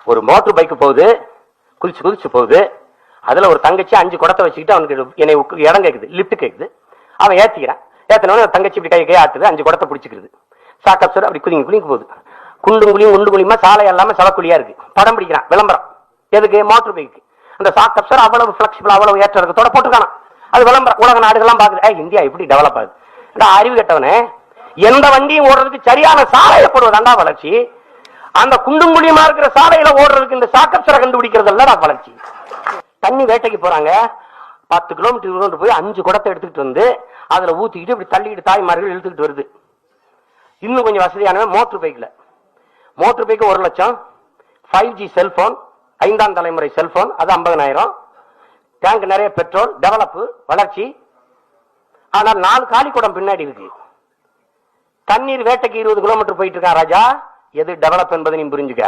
ஒரு motor bike போகுது, குதிச்சு குதிச்சு போகுது. அதுல ஒரு தங்கச்சி 5 குடத்தை வச்சுக்கிட்டு அவனுக்கு என்னை இடம் கேக்குது, லிப்ட் கேக்குது. அவன் ஏத்திக்கிறான். ஏத்தனவன தங்கச்சி இப்படி கை ஆட்டுது, 5 குடத்தை பிடிச்சிக்கிறது. சாக்கப்சர் அப்படி குதிங்க குளிங்க போகுது. குண்டும் குழியும் உண்டு குழியுமா சாலை எல்லாமே சவக்குழியா இருக்கு. படம் பிடிக்கிறான், விளம்பரம். எதுக்கு? Motor bike. அந்த சாக்கப்சர் அவ்வளவு பிளெக்சிபிள், அவ்வளவு ஏற்ற இருக்கத்தோட போட்டுக்கான. அது விளம்பரம். உலக நாடுகள்லாம் பாக்குது, இந்தியா எப்படி டெவலப் ஆகுது. அறிவு கட்டவனே, எந்த வண்டியும் ஓடுறதுக்கு சரியான சாலையை போடுவதாண்டா வளர்ச்சி. அந்த குண்டும் குழியுமா இருக்கிற சாலையில ஓடுறதுக்கு இந்த சாக்கப்சரை கண்டுபிடிக்கிறது இல்ல வளர்ச்சி. தண்ணி வேட்டைக்கு போறாங்க, 10 கிலோமீட்டர் போய் 5 குடத்தை எடுத்துக்கிட்டு வந்து அதுல ஊத்திக்கிட்டு இப்படி தள்ளிக்கிட்டு தாய்மார்கள் இழுத்துக்கிட்டு வருது. இன்னும் கொஞ்சம் வசதியான மோட்டர் பைக்ல, மோட்டர் பைக்கு 1 லட்சம், 5G செல்போன், 5ஆம் தலைமுறை செல்போன், அது 50,000, டேங்க் நிறைய பெட்ரோல், டெவலப், வளர்ச்சி. ஆனால் 4 காலி குடம் பின்னாடி இருக்கு. தண்ணீர் வேட்டைக்கு 20 கிலோமீட்டர் போயிட்டு இருக்கான் ராஜா. எது டெவலப் என்பதை நீ புரிஞ்சுக்க.